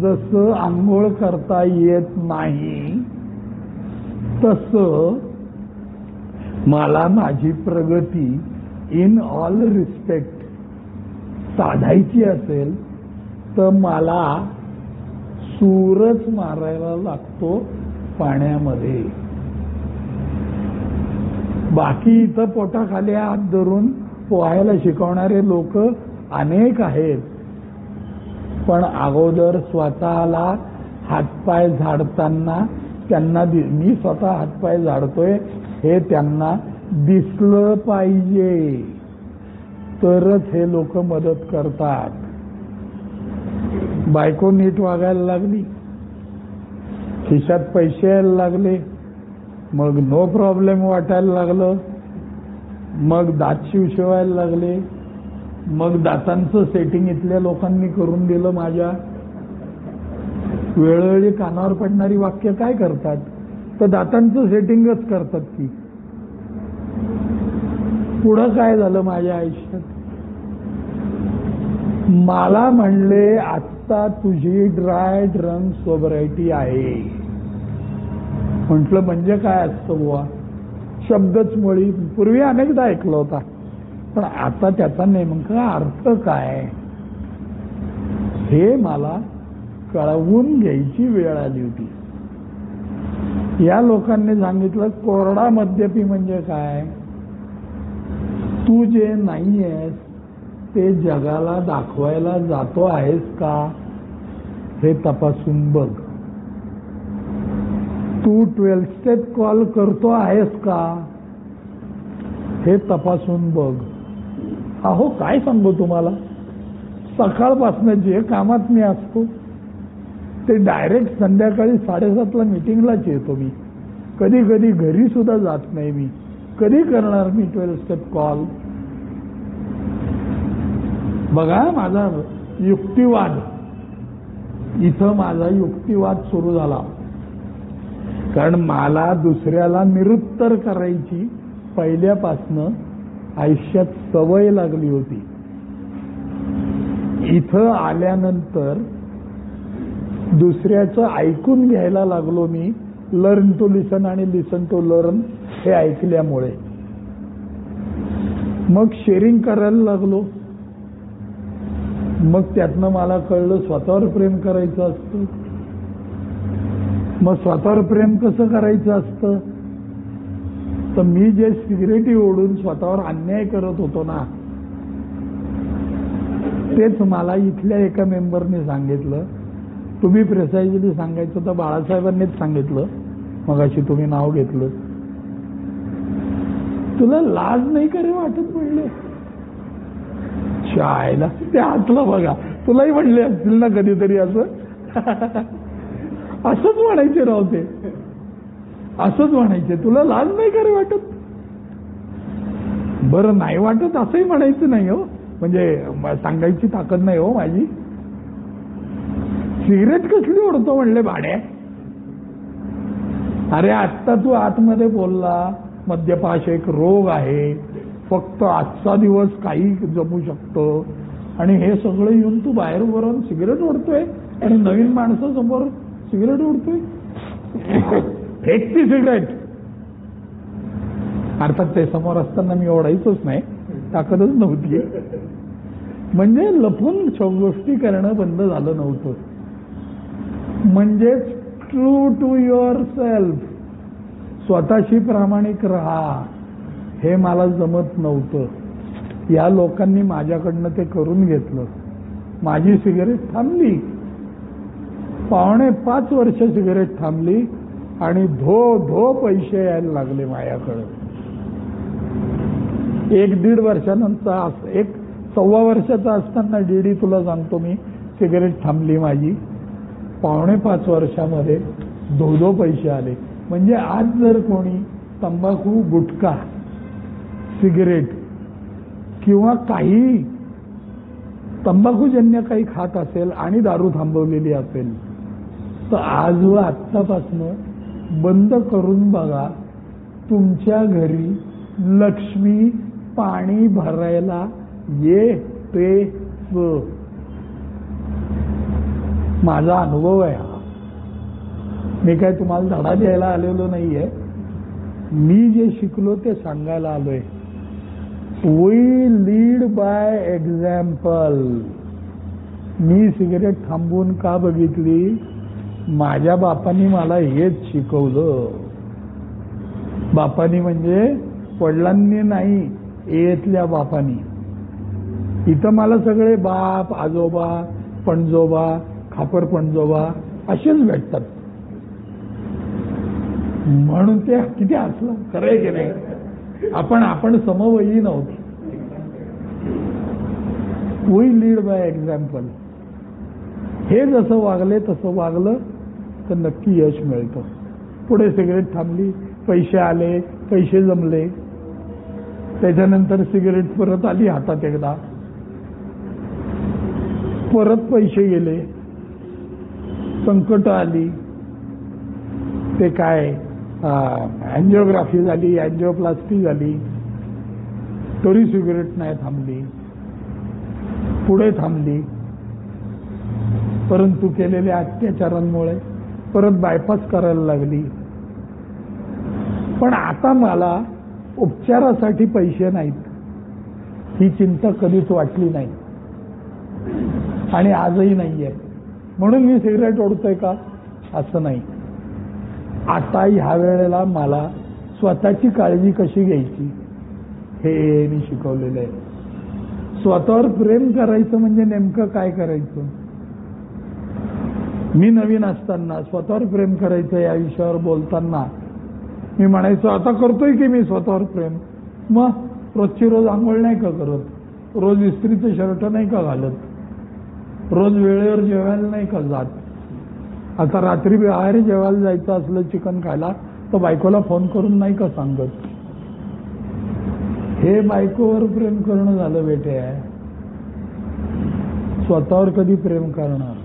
जसं आंघोळ करता येत नाही तसं मला माझी प्रगती इन ऑल रिस्पेक्ट साधायची असेल तर मला सूरच मारायला लागतो पाण्यामध्ये. बाकी इथं पोटाखाली हात धरून पोहायला शिकवणारे लोक अनेक आहेत, पण अगोदर स्वतःला हातपाय झाडताना त्यांना मी स्वतः हातपाय झाडतोय हे त्यांना दिसलं पाहिजे, तरच हे लोक मदत करतात. बायको नीट वागायला लागली, खिशात पैसे यायला लागले, मग नो प्रॉब्लेम वाटायला लागलं, मग दात शिवशिवायला लागले, मग दातांचं सेटिंग इथल्या लोकांनी करून दिलं. माझ्या वेळोवेळी कानावर पडणारी वाक्य काय करतात, तर दातांचं सेटिंगच करतात. की पुढं काय झालं माझ्या आयुष्यात, मला म्हणले आत्ता तुझी ड्राय ड्रंक सोबरायटी आहे. म्हटलं म्हणजे काय असतं बुवा, शब्दच मुळी पूर्वी अनेकदा ऐकलं होता, पण आता त्याचा नेमका अर्थ काय हे मला कळवून घ्यायची वेळ आली होती. या लोकांनी सांगितलं कोरडा मद्यपी म्हणजे काय, तू जे नाहीयेस ते जगाला दाखवायला जातो आहेस का हे तपासून बघ. तू 12 स्टेप कॉल करतो आहेस का हे तपासून बघ. अहो काय सांगू तुम्हाला, सकाळपासून जे कामात मी असतो ते डायरेक्ट संध्याकाळी 7:30ला मीटिंगलाच येतो. मी कधी कधी घरी सुद्धा जात नाही. मी कधी करणार मी 12 स्टेप कॉल. बघा माझा युक्तिवाद, इथं माझा युक्तिवाद सुरू झाला. कारण मला दुसऱ्याला निरुत्तर करायची पहिल्यापासनं आयुष्यात सवय लागली होती. इथं आल्यानंतर दुसऱ्याचं ऐकून घ्यायला लागलो मी. लर्न टू लिसन आणि लिसन टू लर्न हे ऐकल्यामुळे मग शेअरिंग करायला लागलो. मग त्यातनं मला कळलं स्वतःवर प्रेम करायचं असतं. मग स्वतःवर प्रेम कसं करायचं असतं, तर मी जे सिगरेटी ओढून स्वतःवर अन्याय करत होतो ना, तेच मला इथल्या एका मेंबरने सांगितलं. तुम्ही प्रिसाइजली सांगायचं तर बाळासाहेबांनीच सांगितलं, मगाशी तुम्ही नाव घेतलं. तुला लाज नाही का रे वाटत म्हणले. शाळेला ते आतलं बघा, तुलाही म्हणले असतील ना कधीतरी असं. असंच म्हणायचे राव ते, असंच म्हणायचे, तुला लाज नाही का रे वाटत. बरं नाही वाटत असंही म्हणायचं नाही हो, म्हणजे सांगायची ताकद नाही हो माझी. सिगरेट कसली ओढतो म्हणले भाड्या. अरे आत्ता तू आतमध्ये बोलला मद्यपाश एक रोग आहे, फक्त आजचा दिवस काही जमू शकतो, आणि हे सगळं येऊन तू बाहेर वरून सिगरेट ओढतोय आणि नवीन माणसासमोर सिगरेट ओढतोय. फेकती सिगरेट. अर्थात ते समोर असताना मी ओढायचोच नाही, ताकदच नव्हती. म्हणजे लपून गोष्टी करणं बंद झालं नव्हतं. म्हणजेच ट्रू टू युअर सेल्फ, स्वतःशी प्रामाणिक राहा, हे मला जमत नव्हतं. या लोकांनी माझ्याकडनं ते करून घेतलं. माझी सिगरेट थांबली, 4.5 वर्ष सिगरेट थांबली, आणि धो पैसे यायला लागले माझ्याकडे. 1-1.5 वर्षानंतर, 1.25 वर्षाचा असताना डीडी तुला सांगतो मी, सिगरेट थांबली माझी. 4.5 वर्षामध्ये धो पैसे आले. म्हणजे आज जर कोणी तंबाखू, गुटखा, सिगरेट किंवा काही तंबाखूजन्य काही खात असेल आणि दारू थांबवलेली असेल, तर आज व आत्तापासनं बंद करून बघा. तुमच्या घरी लक्ष्मी पाणी भरायला येते. माझा अनुभव आहे हा. मी काय तुम्हाला धडा द्यायला आलेलो नाहीये, मी जे शिकलो ते सांगायला आलोय. We lead by example. मी सिगरेट थांबवून का बघितली, माझ्या बापांनी मला हेच शिकवलं. बापांनी म्हणजे वडिलांनी नाही, येतल्या बापांनी. इथं मला सगळे बाप, आजोबा, पणजोबा, खापर पणजोबा असेच भेटतात. म्हणून ते किती हसलं, खरंय की नाही. आपण समवयी नव्हतो. We lead by example. हे जसं वागले तसं वागलं तर नक्की यश मिळतं. पुढे सिगरेट थांबली, पैसे आले, पैसे जमले, त्याच्यानंतर सिगरेट परत आली हातात, एकदा परत पैसे गेले, संकट आली, ते काय अँजिओग्राफी झाली, अँजिओप्लास्टी झाली, तरी सिगरेट नाही थांबली, पुढे थांबली. परंतु केलेल्या अत्याचारांमुळे परत बायपास करायला लागली. पण आता मला उपचारासाठी पैसे नाहीत, ही चिंता कधीच वाटली नाही आणि आजही नाहीये. म्हणून मी सिगरेट ओढतोय का, असं नाही. आता ह्या वेळेला मला स्वतःची काळजी कशी घ्यायची हे मी शिकवलेलं आहे. स्वतःवर प्रेम करायचं म्हणजे नेमकं काय करायचं. मी नवीन असताना स्वतःवर प्रेम करायचं या विषयावर बोलताना मी म्हणायचो, आता करतोय की मी स्वतःवर प्रेम. मग रोजची रोज आंघोळ नाही का करत, रोज इस्त्रीचं शर्ट नाही का घालत, रोज वेळेवर जेवायला नाही का जात. आता रात्री बाहेर जेवायला जायचं असलं चिकन खायला तर बायकोला फोन करून नाही का सांगत. हे बायकोवर प्रेम करणं झालं बेटे. स्वतःवर कधी प्रेम करणार.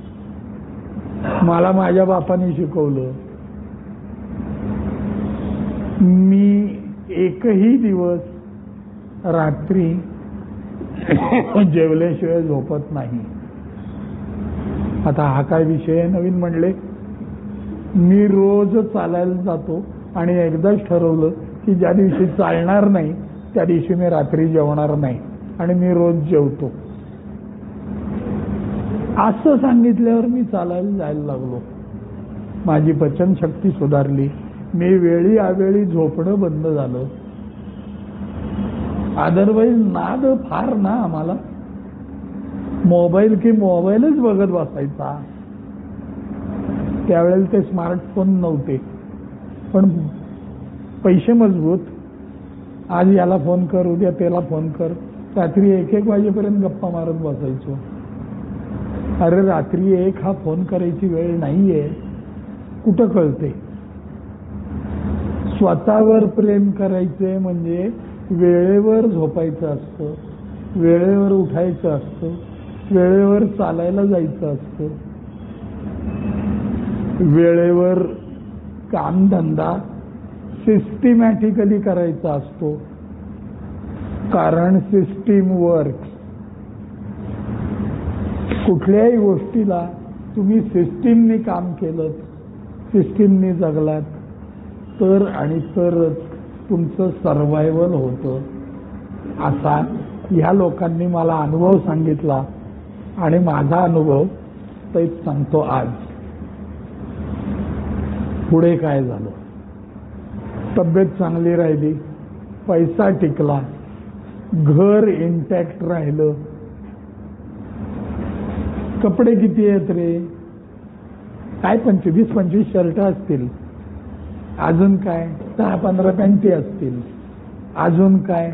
मला माझ्या बापाने शिकवलं. मी एकही दिवस रात्री जेवल्याशिवाय झोपत नाही. आता हा काय विषय आहे नवीन म्हणले. मी रोज चालायला जातो आणि एकदाच ठरवलं की ज्या दिवशी चालणार नाही त्या दिवशी मी रात्री जेवणार नाही आणि मी रोज जेवतो. असं सांगितल्यावर मी चालायला जायला लागलो. माझी पचनशक्ती सुधारली. मी वेळी अवेळी झोपणं बंद झालं. अदरवाईज नाद फार ना आम्हाला. मोबाईल की मोबाईलच बघत बसायचा. त्यावेळेला ते स्मार्टफोन नव्हते, पण पैसे मजबूत. आज याला फोन कर, उद्या त्याला फोन कर. रात्री 1-1 वाजेपर्यंत गप्पा मारत बसायचो. अरे रात्री 1 हा फोन करायची वेळ नाहीये, कुठं कळते. स्वतःवर प्रेम करायचे म्हणजे वेळेवर झोपायचं असतं, वेळेवर उठायचं असतं, वेळेवर चालायला जायचं असतं, वेळेवर कामधंदा सिस्टमॅटिकली करायचा असतो. कारण सिस्टीम वर्क. कुठल्याही गोष्टीला तुम्ही सिस्टीमनी काम केलं, सिस्टीमनी जगलात तर आणि तरच तुमचं सर्व्हायव्हल होतं. असा ह्या लोकांनी मला अनुभव सांगितला आणि माझा अनुभव तेच सांगतो आज. पुढे काय झालं. तब्येत चांगली राहिली, पैसा टिकला, घर इंटॅक्ट राहिलं. कपडे किती आहेत रे, काय 25-25 शर्ट असतील, अजून काय 10-15 पॅन्टी असतील, अजून काय,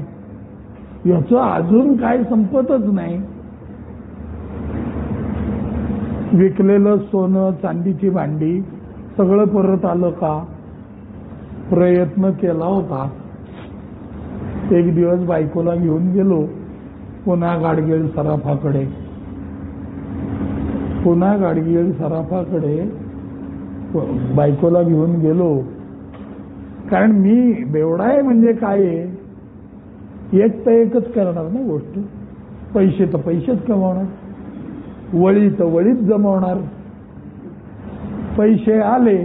याचं अजून काय संपतच नाही. विकलेलं सोनं, चांदीची भांडी सगळं परत आलं का. प्रयत्न केला होता. एक दिवस बायकोला घेऊन गेलो पुन्हा गाडगीळ सराफाकडे. पुन्हा गाडगीळ सराफाकडे बायकोला घेऊन गेलो. कारण मी बेवडा आहे म्हणजे काय आहे, एक तर एकच करणार ना गोष्ट. पैसे तर पैसेच कमावणार, वळी तर वळीच जमवणार. पैसे आले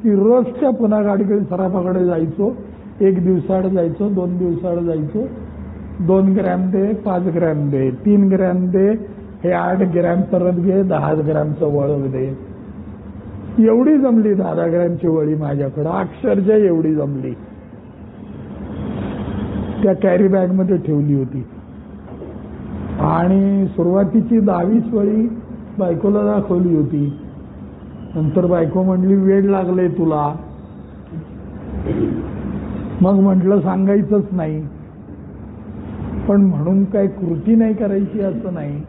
की रोजच्या पुन्हा गाडगीळ सराफाकडे जायचो. 1 दिवसाआड जायचो, 2 दिवसाआड जायचो. 2 ग्रॅम दे, 5 ग्रॅम दे, 3 ग्रॅम दे, हे 8 ग्रॅम परत घे, 10 ग्रॅमचं वळख दे. एवढी जमली 10 ग्रॅमची वळी माझ्याकडं, अक्षरशः एवढी जमली. त्या कॅरी बॅग मध्ये ठेवली होती आणि सुरुवातीची 10-20 वळी बायकोला दाखवली होती. नंतर बायको म्हणली वेड लागले तुला. मग म्हटलं सांगायचंच नाही, पण म्हणून काय कृती नाही करायची असं नाही.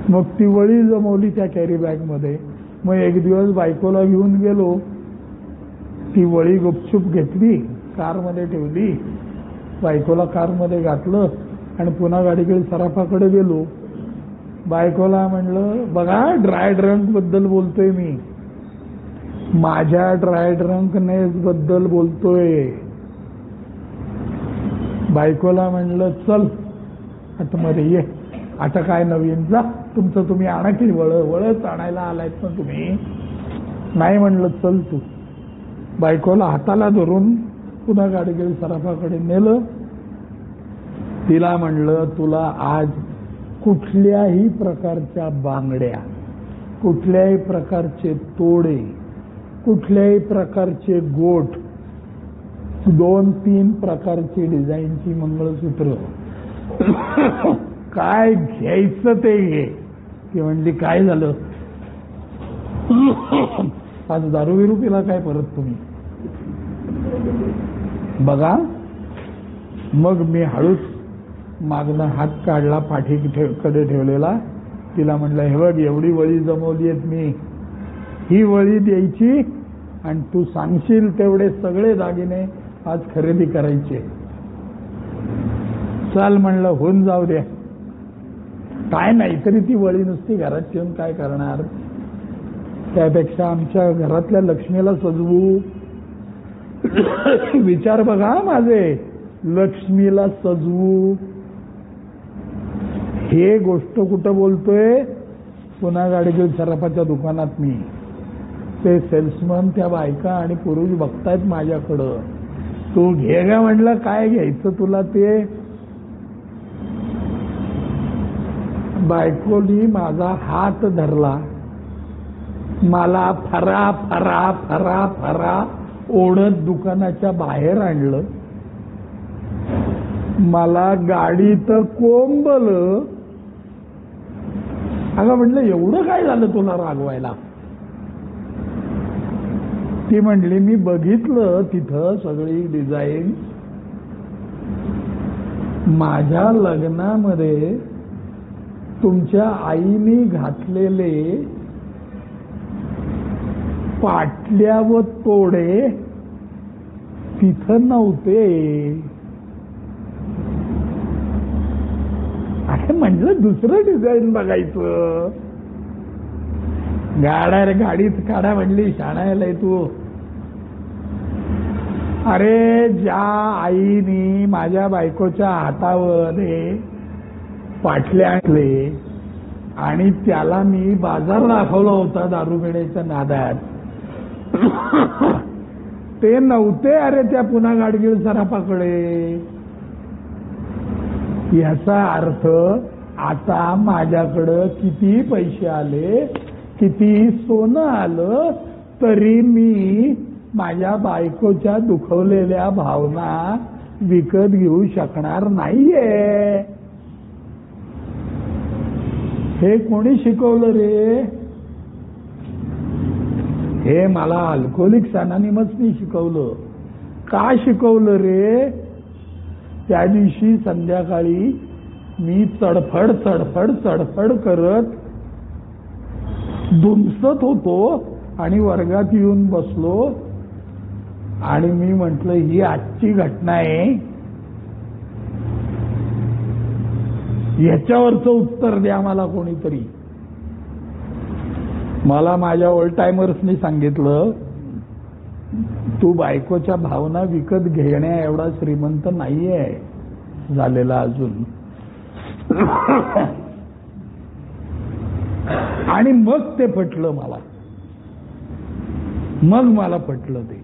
मग ती वळी जमवली त्या कॅरी बॅग मध्ये. मग एक दिवस बायकोला घेऊन गेलो, ती वळी गुपचूप घेतली, कारमध्ये ठेवली, बायकोला कारमध्ये घातलं आणि पुन्हा गाडीकडे सराफाकडे गेलो. बायकोला म्हणलं बघा ड्राय ड्रंक बद्दल बोलतोय मी, माझ्या ड्राय ड्रंकनेस बद्दल बोलतोय. बायकोला म्हणलं चल आतमध्ये ये, आता काय नवीन, जा तुमचं तुम्ही आणा की वळच आणायला आलायत ना तुम्ही. नाही म्हणलं चल तू. बायकोला हाताला धरून पुन्हा गाडीकडे सराफाकडे नेलं. तिला म्हणलं तुला आज कुठल्याही प्रकारच्या बांगड्या, कुठल्याही प्रकारचे तोडे, कुठल्याही प्रकारचे गोठ, 2-3 प्रकारची डिझाईनची मंगळसूत्र, काय घ्यायचं ते घे. ती म्हणली काय झालं, आज दारू बिरू पिला काय परत तुम्ही. बघा मग मी हळूच मागणं हात काढला, पाठीकडे ठेवलेला. तिला म्हणलं हे बघ एवढी वळी जमवली आहेत मी, ही वळी द्यायची आणि तू सांगशील तेवढे सगळे दागिने आज खरेदी करायचे. चाल म्हणलं होऊन जाऊ द्या. काय नाही तरी ती वळी नुसती घरात ठेवून काय करणार, त्यापेक्षा आमच्या घरातल्या लक्ष्मीला सजवू. विचार बघा माझे, लक्ष्मीला सजवू. हे गोष्ट कुठं बोलतोय, पुन्हा गाडीच्या सराफाच्या दुकानात मी. ते सेल्समन त्या बायका आणि पुरुष बघतायत माझ्याकडं. तू घे का म्हणलं, काय घ्यायचं तुला ते. बायकोनी माझा हात धरला, मला फरा फरा फरा फरा ओढत दुकानाच्या बाहेर आणलं. मला गाडीत कोंबलं. अगं म्हटलं एवढं काय झालं तुला रागवायला. ती म्हणली मी बघितलं तिथं सगळी डिझाईन, माझ्या लग्नामध्ये तुमच्या आईने घातलेले पाटल्या व तोडे तिथं नव्हते. अरे म्हटलं दुसरं डिझाईन बघायचं. गाडीत काढा म्हणली, शाळायला तू. अरे ज्या आईनी माझ्या बायकोच्या हातावर पाटले आणले आणि त्याला मी बाजार दाखवला होता दारू पिण्याच्या नादात, ते नव्हते अरे त्या पुन्हा गाडगीळ सराफाकडे. याचा अर्थ आता माझ्याकडं किती पैसे आले, किती सोनं आलं, तरी मी माझ्या बायकोच्या दुखवलेल्या भावना विकत घेऊ शकणार नाहीये. हे कोणी शिकवलं रे. हे मला अल्कोहोलिक्स अनॉनिमसनी शिकवलं. का शिकवलं रे. त्या दिवशी संध्याकाळी मी चडफड चडफड चडफड करत धुमसत होतो आणि वर्गात येऊन बसलो आणि मी म्हटलं ही आजची घटना आहे, ह्याच्यावरचं उत्तर द्या मला कोणीतरी. मला माझ्या ओल्ड टायमर्सनी सांगितलं तू बायकोच्या भावना विकत घेण्या एवढा श्रीमंत नाहीये झालेला अजून. आणि मग ते पटलं मला. मग मला पटलं ते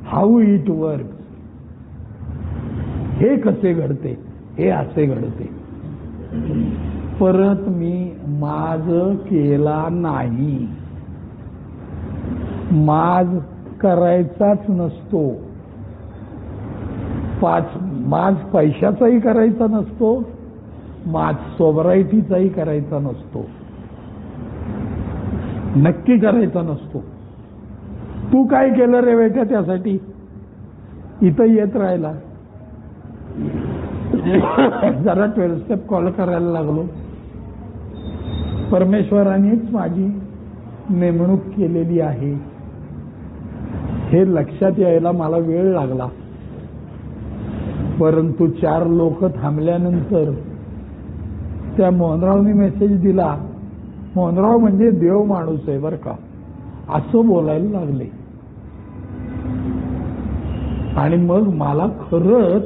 हाऊ इट वर्क. हे कसे घडते, हे असे घडते. परत मी माज केला नाही. माज करायचाच नसतो. माज पैशाचाही करायचा नसतो, माज सोबरायटीचाही करायचा नसतो. नक्की करायचा नसतो. तू काय केलं रे बेटा त्यासाठी? इथं येत राहिला. जरा 12 स्टेप कॉल करायला लागलो. परमेश्वरानेच माझी नेमणूक केलेली आहे हे लक्षात यायला मला वेळ लागला. परंतु 4 लोक थांबल्यानंतर त्या मोहनरावनी मेसेज दिला. मोहनराव म्हणजे देव माणूस आहे बरं का, असं बोलायला लागले. आणि मग मला खरंच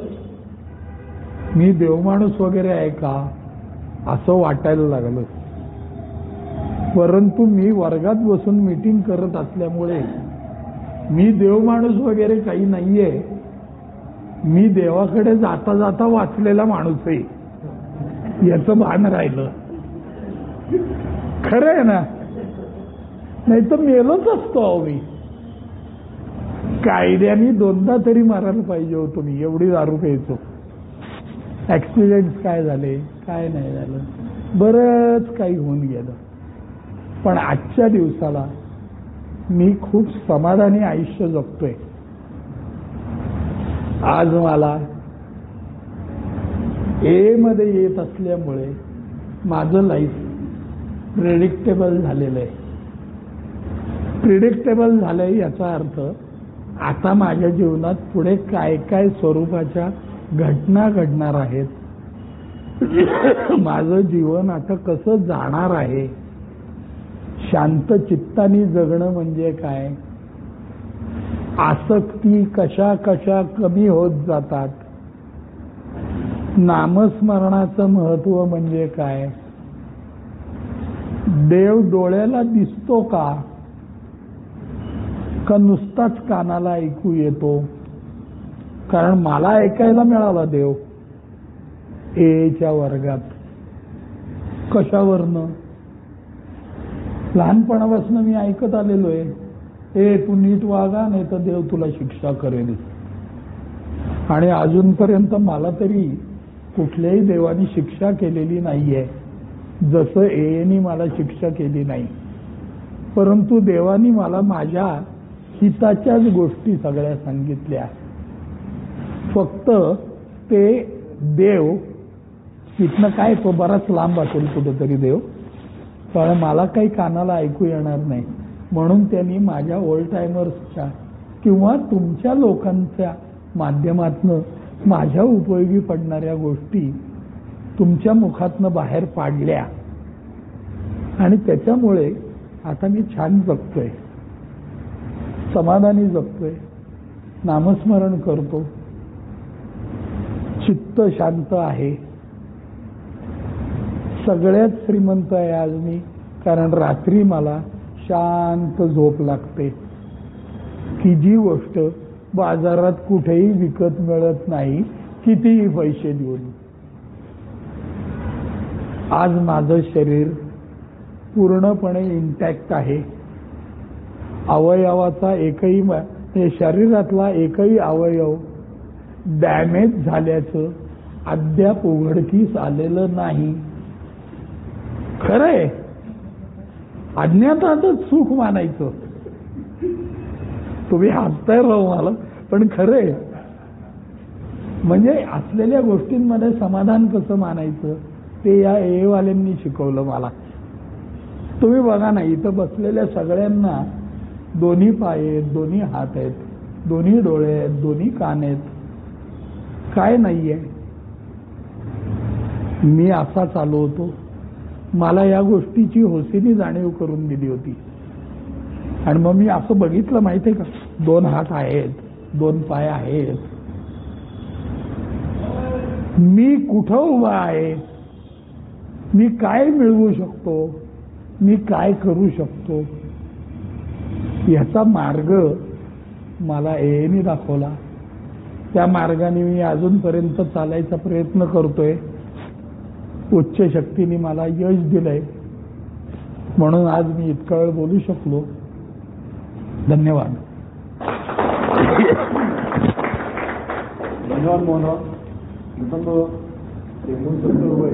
मी देवमाणूस वगैरे आहे का असं वाटायला लागलं. परंतु मी वर्गात बसून मीटिंग करत असल्यामुळे मी देवमाणूस वगैरे काही नाहीये. मी देवाकडे जाता जाता वाचलेला माणूस आहे याचं भान राहिलं. खरं आहे ना? नाही तर मेलोच असतो अहो मी. कायद्याने 2दा तरी मारायला पाहिजे होतो मी, एवढी दारू प्यायचो. ऍक्सिडेंट काय झाले, काय नाही झालं, बरंच काही होऊन गेलं. पण आजच्या दिवसाला मी खूप समाधानी आयुष्य जगतोय. आज मला ए मध्ये येत असल्यामुळे माझं लाईफ प्रेडिक्टेबल झालेलं आहे. प्रिडिक्टेबल झालंय याचा अर्थ आता माझ्या जीवनात पुढे काय काय स्वरूपाच्या घटना घडणार आहेत, माझं जीवन आता कसं जाणार आहे, शांत चित्तानी जगणं म्हणजे काय, आसक्ती कशा कशा कमी होत जातात, नामस्मरणाचं महत्व म्हणजे काय, देव डोळ्याला दिसतो का नुसताच कानाला ऐकू येतो. कारण मला ऐकायला मिळाला देव एच्या वर्गात. कशावरनं? लहानपणापासून मी ऐकत आलेलो आहे, ए तू नीट वागा नाही तर देव तुला शिक्षा करेल. आणि अजूनपर्यंत मला तरी कुठल्याही देवानी शिक्षा केलेली नाहीये जसं एनी मला शिक्षा केली नाही. परंतु देवानी मला माझ्या हिताच्याच गोष्टी सगळ्या सांगितल्या. फक्त ते देव इथनं काय तो बराच लांब असेल कुठेतरी देव, पण मला काही कानाला ऐकू येणार नाही. म्हणून त्यांनी माझ्या ओल्ड टायमर्सच्या किंवा तुमच्या लोकांच्या माध्यमातनं माझ्या उपयोगी पडणाऱ्या गोष्टी तुमच्या मुखातनं बाहेर पाडल्या. आणि त्याच्यामुळे आता मी छान जगतोय, समाधानी जगतोय, नामस्मरण करतो, चित्त शांत आहे. सगळ्यात श्रीमंत आहे आज मी, कारण रात्री मला शांत झोप लागते की जी गोष्ट बाजारात कुठेही विकत मिळत नाही कितीही पैसे देऊन. आज माझं शरीर पूर्णपणे इंटॅक्ट आहे. अवयवाचा एकही शरीरातला एकही अवयव डॅमेज झाल्याचं अद्याप उघडकीस आलेलं नाही. खरंय, अज्ञातातच सुख मानायचं. तुम्ही हसताय राहू मला, पण खरंय. म्हणजे असलेल्या गोष्टींमध्ये समाधान कसं मानायचं ते या एवाल्यांनी शिकवलं मला. तुम्ही बघा ना, इथं बसलेल्या सगळ्यांना दोन्ही पाय आहेत, दोन्ही हात आहेत, दोन्ही डोळे आहेत, दोन्ही कान आहेत, काय नाहीये. मी असा चालू होतो. मला या गोष्टीची होसीनी जाणीव करून दिली होती. आणि मग मी असं बघितलं माहितीये का, 2 हात आहेत, 2 पाय आहेत, मी कुठं उभा आहे, मी काय मिळवू शकतो, मी काय करू शकतो, याचा मार्ग मला एनी दाखवला. त्या मार्गाने मी अजूनपर्यंत चालायचा प्रयत्न करतोय. उच्च शक्तीने मला यश दिलंय, म्हणून आज मी इतका वेळ बोलू शकलो. धन्यवाद. धन्यवाद मोहनराव. प्रथम 69 वय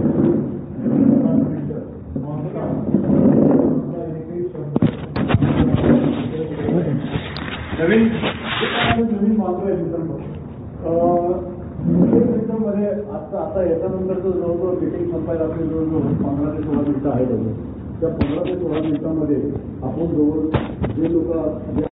नवीन मागतो आहे मित्रांनो. मध्ये आता याच्यानंतरचं जवळजवळ मीटिंग संपायला आपली जवळजवळ 15 ते 16 मिनिटं आहेत. त्या 15 ते 16 मिनिटांमध्ये आपण जवळ जे लोक